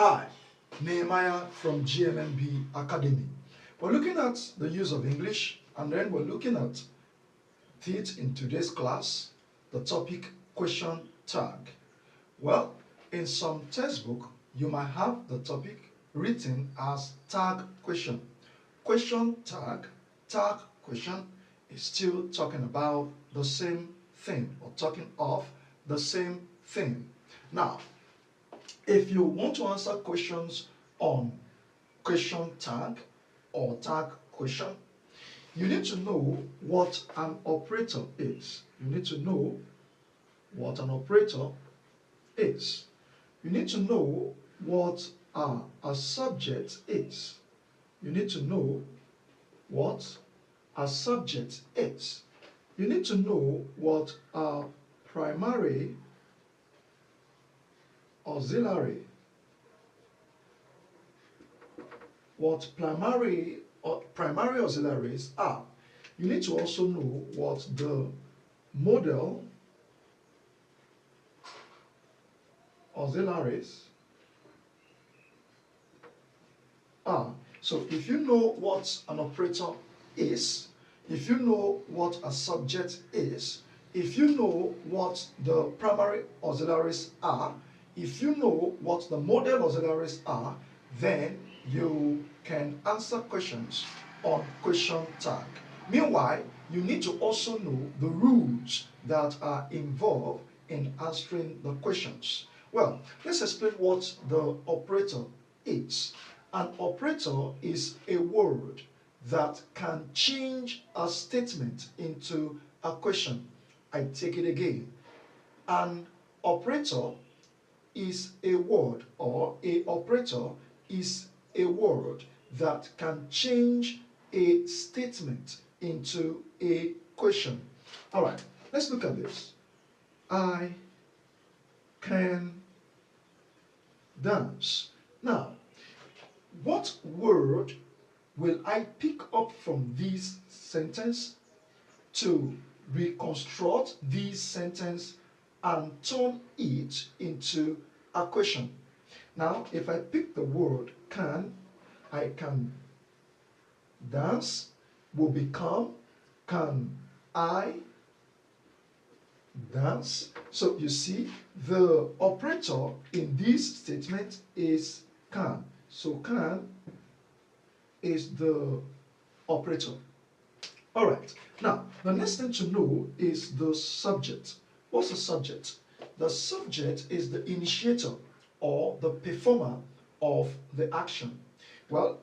Hi, Nehemiah from GMMB Academy. We're looking at the use of English, and then we're looking at it in today's class, the topic question tag. Well, in some textbook, you might have the topic written as tag question. Question tag question is still talking about the same thing or talking of the same thing. Now, if you want to answer questions on question tag or tag question, you need to know what an operator is. You need to know what an operator is. You need to know what a subject is. You need to know what a subject is. You need to know what a primary auxiliary, what primary auxiliaries are. You need to also know what the model auxiliaries are. So if you know what an operator is, if you know what a subject is, if you know what the primary auxiliaries are, if you know what the model auxiliaries are, then you can answer questions on question tag. Meanwhile, you need to also know the rules that are involved in answering the questions. Well, let's explain what the operator is. An operator is a word that can change a statement into a question. I take it again. An operator is a word, or a operator is a word that can change a statement into a question. All right, let's look at this. I can dance. Now, what word will I pick up from this sentence to reconstruct this sentence and turn it into a question? Now, if I pick the word can, I can dance will become can I dance. So you see, the operator in this statement is can. So can is the operator. All right. Now, the next thing to know is the subject. What's the subject? The subject is the initiator or the performer of the action. Well,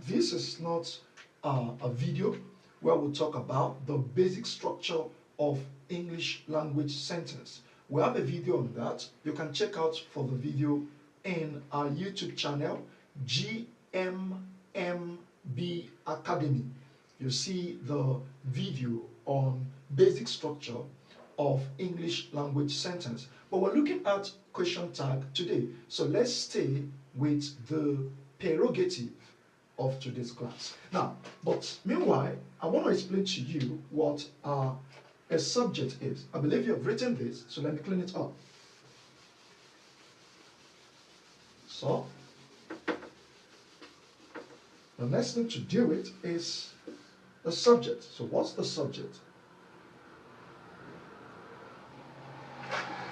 this is not a video where we'll talk about the basic structure of English language sentence. We have a video on that. You can check out for the video in our YouTube channel, GMMB Academy. You see the video on basic structure of English language sentence. But we're looking at question tag today. So let's stay with the prerogative of today's class. Now, but meanwhile, I want to explain to you what a subject is. I believe you have written this, so let me clean it up. So, the next thing to deal with is the subject. So what's the subject?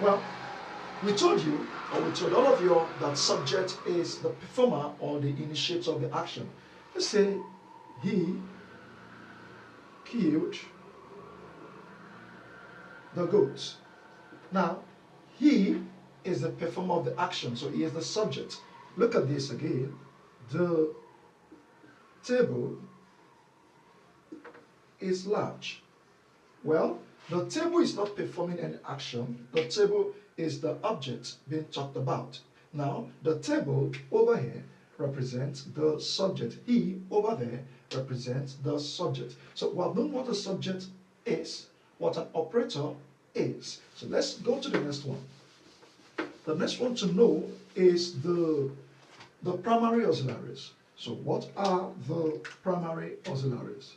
Well, we told you, or we told all of you, that subject is the performer or the initiator of the action. Let's say he killed the goat. Now, he is the performer of the action, so he is the subject. Look at this again. The table is large. Well, the table is not performing any action. The table is the object being talked about. Now, the table over here represents the subject. He over there represents the subject. So we have known what a subject is, what an operator is. So let's go to the next one. The next one to know is the primary auxiliaries. So what are the primary auxiliaries?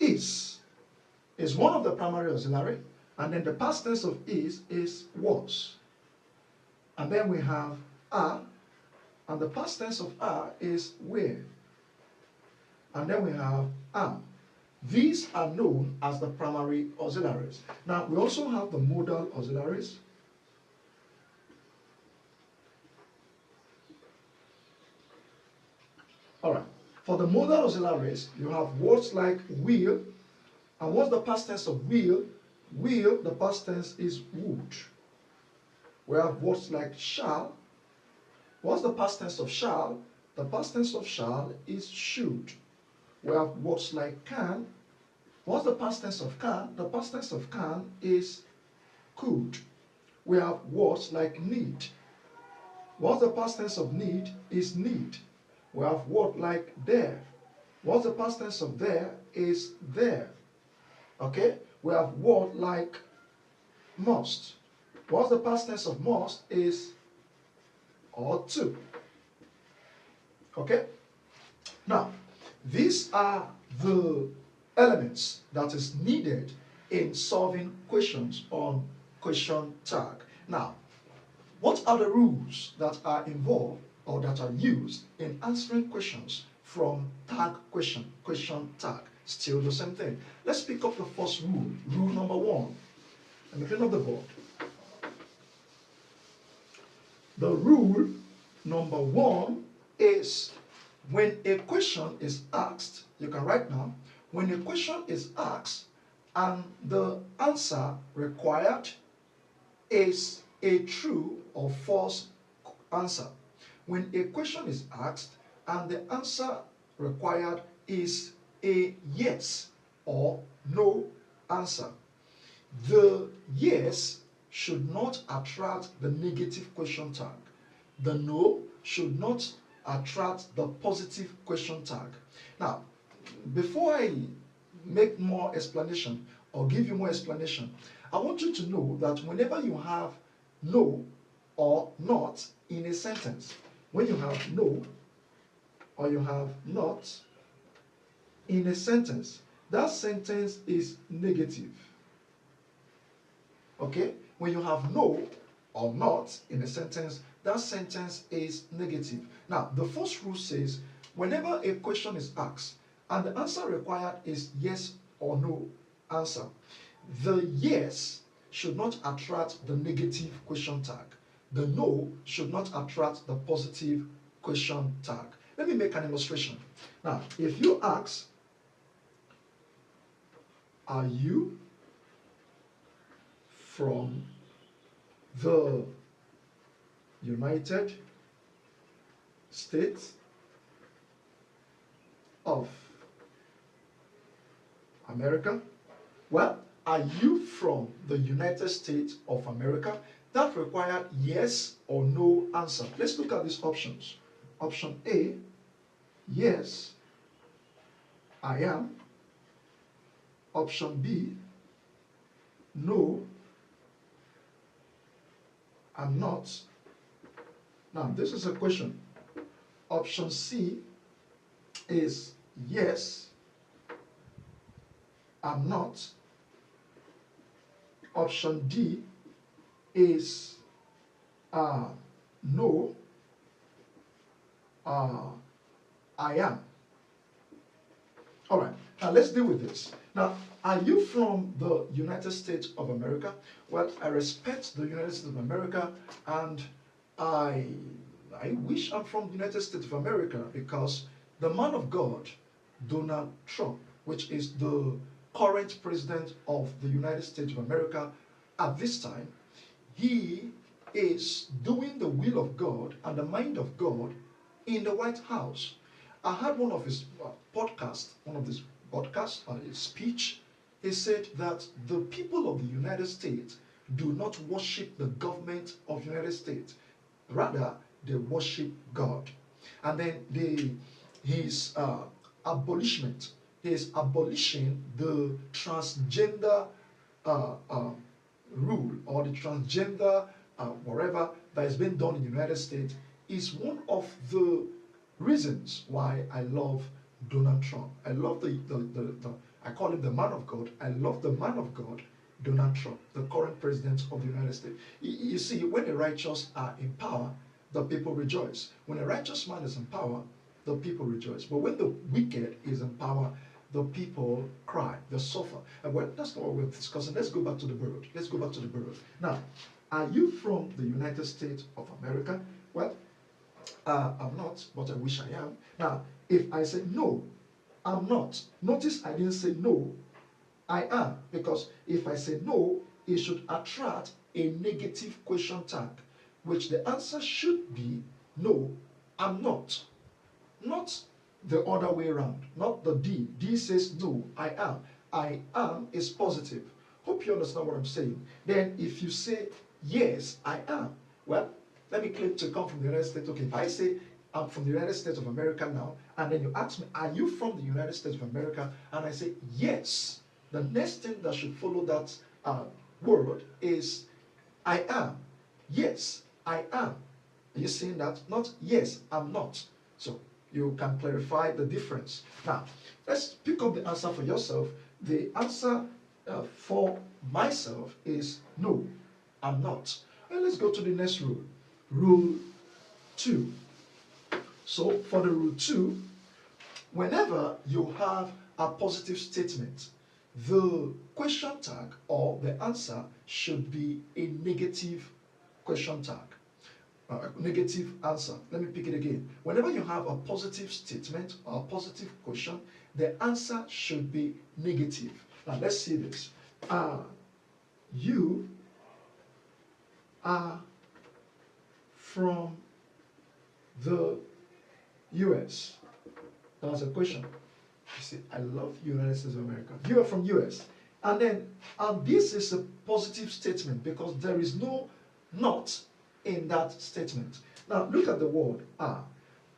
Is is one of the primary auxiliary, and then the past tense of is was. And then we have are, and the past tense of are is were. And then we have am. These are known as the primary auxiliaries. Now, we also have the modal auxiliaries. All right. For the modal auxiliaries, you have words like will. And what's the past tense of will? Will, the past tense is would. We have words like shall. What's the past tense of shall? The past tense of shall is should. We have words like can. What's the past tense of can? The past tense of can is could. We have words like need. What's the past tense of need? Is need. We have word like there. What's the past tense of there? Is there. Okay? We have word like must. What's the past tense of must? Is ought to. Okay? Now, these are the elements that is needed in solving questions on question tag. Now, what are the rules that are involved or that are used in answering questions from tag question tag? Still the same thing. Let's pick up the first rule. Rule number 1. Let me clean up the board. The rule number 1 is when a question is asked, you can write now, when a question is asked and the answer required is a true or false answer. When a question is asked and the answer required is a yes or no answer, the yes should not attract the negative question tag. The no should not attract the positive question tag. Now, before I make more explanation or give you more explanation, I want you to know that whenever you have no or not in a sentence, when you have no or you have not in a sentence, that sentence is negative. Okay? When you have no or not in a sentence, that sentence is negative. Now, the first rule says whenever a question is asked and the answer required is yes or no answer, the yes should not attract the negative question tag. The no should not attract the positive question tag. Let me make an illustration. Now, if you ask, are you from the United States of America? Well, are you from the United States of America? That required yes or no answer. Let's look at these options. Option A, yes, I am. Option B, no, I'm not. Now, this is a question. Option C is yes, I'm not. Option D is no, I am. All right, now let's deal with this. Now, are you from the United States of America? Well, I respect the United States of America, and I wish I'm from the United States of America because the man of God, Donald Trump, which is the current president of the United States of America at this time, he is doing the will of God and the mind of God in the White House. I heard one of his podcasts, his speech. He said that the people of the United States do not worship the government of the United States. Rather, they worship God. And then his abolishment, he is abolishing the transgender rule or the transgender whatever that has been done in the United States is one of the reasons why I love Donald Trump. I love I call him the man of God. I love the man of God, Donald Trump, the current president of the United States. You see, when the righteous are in power, the people rejoice. When a righteous man is in power, the people rejoice. But when the wicked is in power, the people cry, they suffer. And well, that's not what we're discussing. Let's go back to the bird. Let's go back to the bird. Now, are you from the United States of America? Well, I'm not, but I wish I am. Now, if I say no, I'm not. Notice I didn't say no, I am. Because if I say no, it should attract a negative question tag, which the answer should be no, I'm not. Not the other way around, not the D. D says no, I am. I am is positive. Hope you understand what I'm saying. Then if you say yes, I am, well, let me claim to come from the United States. Okay, if I say I'm from the United States of America now, and then you ask me, are you from the United States of America? And I say yes. The next thing that should follow that word is I am. Yes, I am. Are you saying that? Not yes, I'm not. So you can clarify the difference. Now, let's pick up the answer for yourself. The answer for myself is no, I'm not. And let's go to the next rule. Rule 2. So for the rule 2, whenever you have a positive statement, the question tag or the answer should be a negative question tag. Negative answer. Let me pick it again. Whenever you have a positive statement or a positive question, the answer should be negative. Now let's see this. You are from the US. That's a question. You see, I love United States of America. You are from US. And then this is a positive statement because there is no not in that statement. Now look at the word are.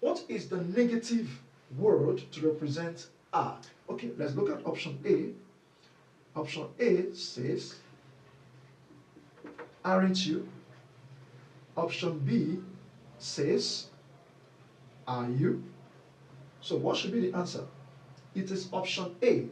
What is the negative word to represent are? Okay, let's look at option A. Option A says, aren't you? Option B says, are you? So what should be the answer? It is option A,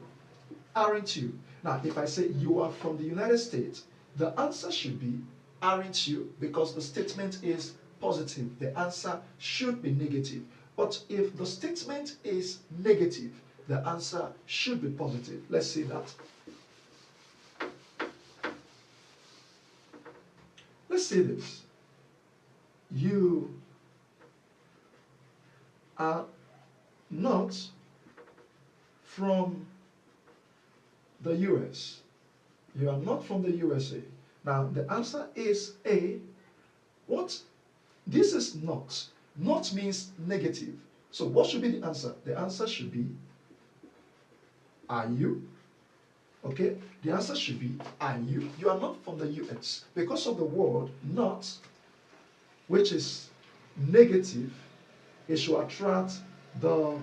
aren't you? Now if I say you are from the United States, the answer should be aren't you, because the statement is positive. The answer should be negative. But if the statement is negative, the answer should be positive. Let's see that. Let's see this. You are not from the US. You are not from the USA. Now, the answer is A. What? This is not. Not means negative. So what should be the answer? The answer should be, are you? Okay? The answer should be, are you? You are not from the US. Because of the word not, which is negative, it should attract the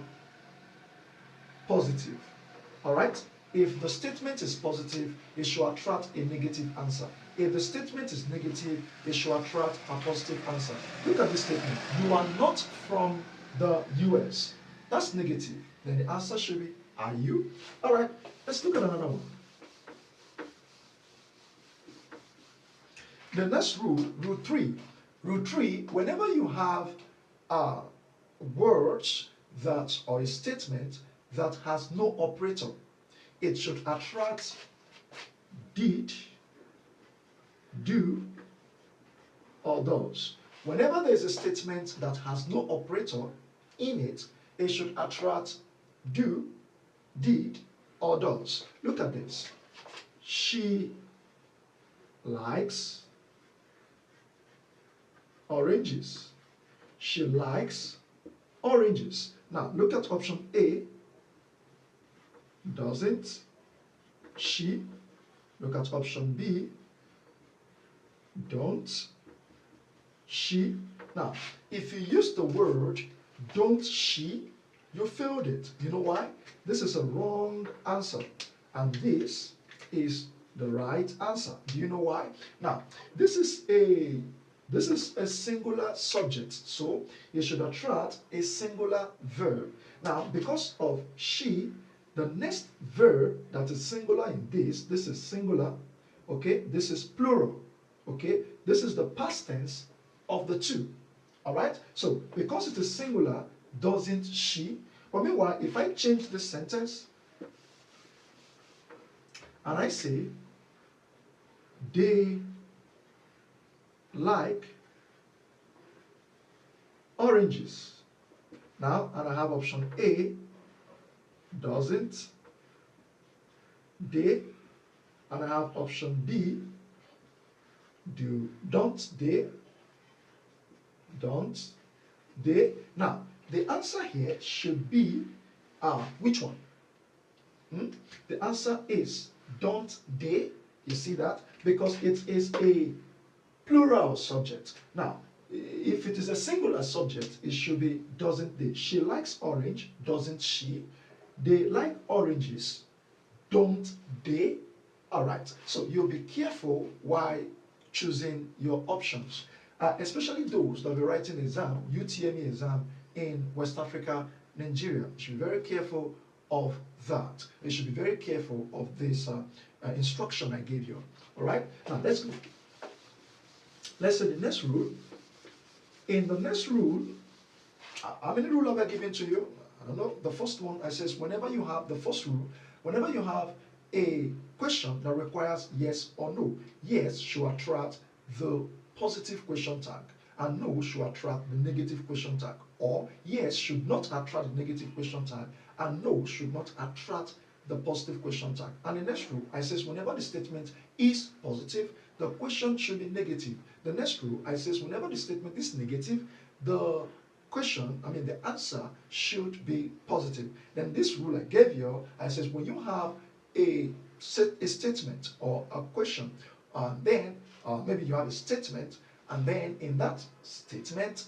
positive. All right? If the statement is positive, it should attract a negative answer. If the statement is negative, it should attract a positive answer. Look at this statement. You are not from the US. That's negative. Then the answer should be, are you? All right, let's look at another one. The next rule, rule 3. Rule 3, whenever you have words that, or a statement that has no operator, it should attract did, do, or does. Whenever there is a statement that has no operator in it, it should attract do, did, or does. Look at this. She likes oranges. She likes oranges. Now look at option A. Doesn't she? Look at option B. Don't she? Now, if you use the word don't she, you failed it. You know why? This is a wrong answer, and this is the right answer. Do you know why? Now, this is a singular subject, so it should attract a singular verb. Now, because of she, The next verb that is singular in this is singular, okay? This is plural, okay? This is the past tense of the two, all right? So because it is singular, doesn't she? But meanwhile, if I change this sentence and I say, they like oranges. Now, and I have option A, doesn't they, and I have option B, don't they. Now, the answer here should be which one? The answer is don't they. You see that? Because it is a plural subject. Now, if it is a singular subject, it should be doesn't they. She likes orange, doesn't she? They like oranges, don't they? All right, so you'll be careful while choosing your options, especially those that will be writing exam, UTME exam in West Africa, Nigeria. You should be very careful of that. You should be very careful of this instruction I gave you. All right, now let's go. Let's say the next rule. In the next rule, how many rules have I given to you? I don't know. The first one, I says whenever you have the first rule, whenever you have a question that requires yes or no, yes should attract the positive question tag, and no should attract the negative question tag, or yes should not attract the negative question tag, and no should not attract the positive question tag. And the next rule, I says whenever the statement is positive, the question should be negative. The next rule, I says whenever the statement is negative, the the answer should be positive. Then this rule I gave you, I says when you have a statement or a question, then maybe you have a statement, and then in that statement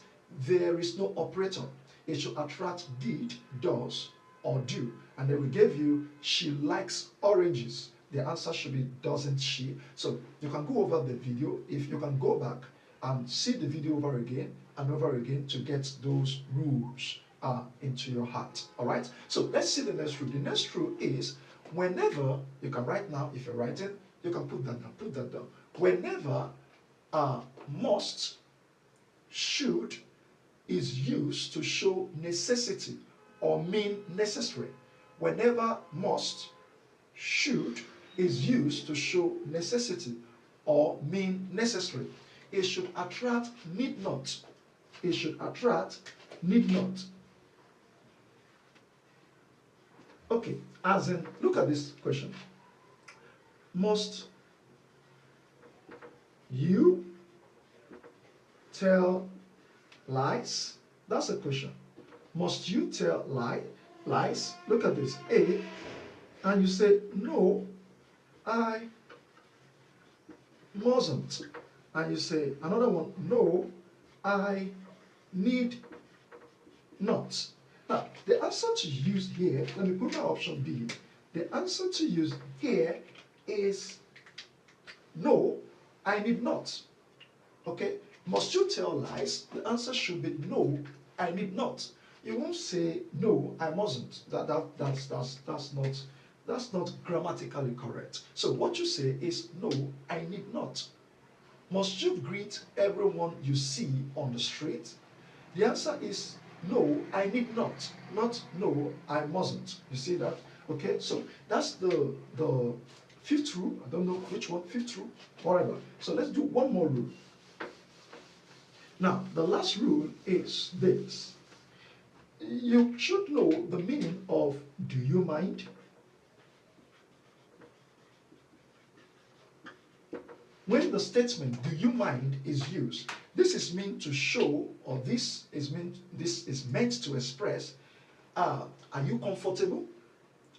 there is no operator. It should attract did, does, or do. And then we gave you she likes oranges. The answer should be doesn't she. So you can go over the video. If you can go back and see the video over again and over again to get those rules into your heart. All right. So let's see the next rule. The next rule is whenever you can write now. If you're writing, you can put that down. Put that down. Whenever must, should is used to show necessity or mean necessary. Whenever must, should is used to show necessity or mean necessary, it should attract need not. It should attract need not. Okay, as in, look at this question. Must you tell lies? That's a question. Must you tell lies? Look at this. A, and you say, no, I mustn't. And you say, another one, no, I need not. Now, the answer to use here, let me put my option B. The answer to use here is no, I need not. Okay? Must you tell lies? The answer should be no, I need not. You won't say no, I mustn't. That's not grammatically correct. So what you say is no, I need not. Must you greet everyone you see on the street? The answer is no, I need not. Not no, I mustn't. You see that? Okay, so that's the fifth rule. I don't know which one, fifth rule, whatever. So let's do one more rule. Now, the last rule is this. You should know the meaning of do you mind? When the statement "do you mind" is used, this is meant to show, or this is meant to express, are you comfortable?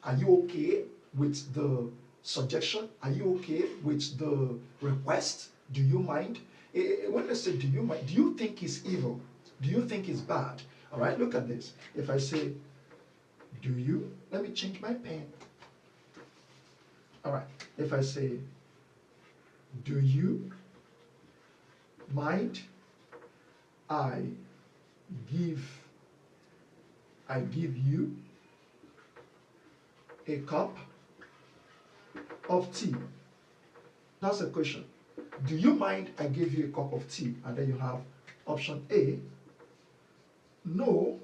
Are you okay with the suggestion? Are you okay with the request? Do you mind? When they say "do you mind," do you think it's evil? Do you think it's bad? All right, look at this. If I say "do you," let me change my pen. All right, if I say "do you mind I give you a cup of tea? That's the question. Do you mind I give you a cup of tea? And then you have option A, no,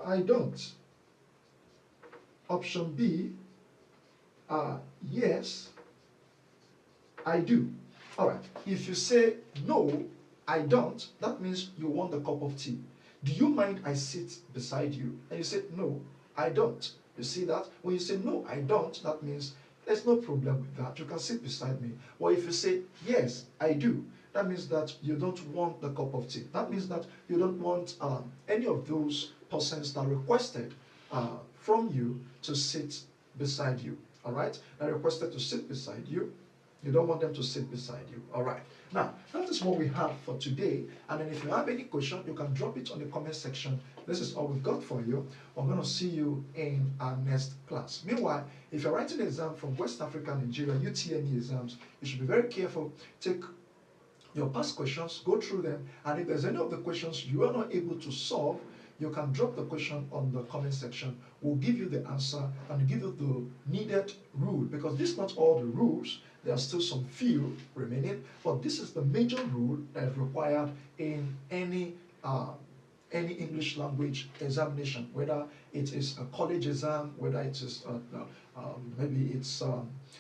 I don't. Option B, yes, I do. All right. If you say no, I don't, that means you want the cup of tea. Do you mind I sit beside you? And you say no, I don't. You see that? When you say no, I don't, that means there's no problem with that. You can sit beside me. Or if you say yes, I do, that means that you don't want the cup of tea. That means that you don't want any of those persons that requested from you to sit beside you. All right? That requested to sit beside you. You don't want them to sit beside you. All right. Now, that is what we have for today. And then if you have any question, you can drop it on the comment section. This is all we've got for you. We're going to see you in our next class. Meanwhile, if you're writing an exam from West Africa, Nigeria, UTME exams, you should be very careful. Take your past questions, go through them, and if there's any of the questions you are not able to solve, you can drop the question on the comment section. We'll give you the answer and give you the needed rule, because this is not all the rules. There are still some few remaining, but this is the major rule that is required in any English language examination, whether it is a college exam, whether it is maybe it's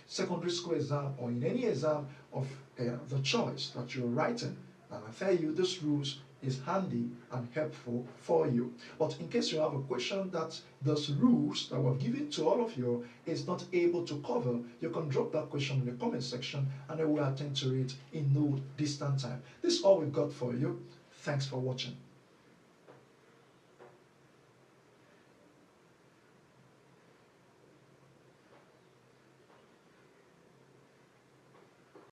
secondary school exam, or in any exam of the choice that you're writing. And I tell you, this rules is handy and helpful for you. But in case you have a question that those rules that were given to all of you is not able to cover, you can drop that question in the comment section and I will attend to it in no distant time. This is all we've got for you. Thanks for watching.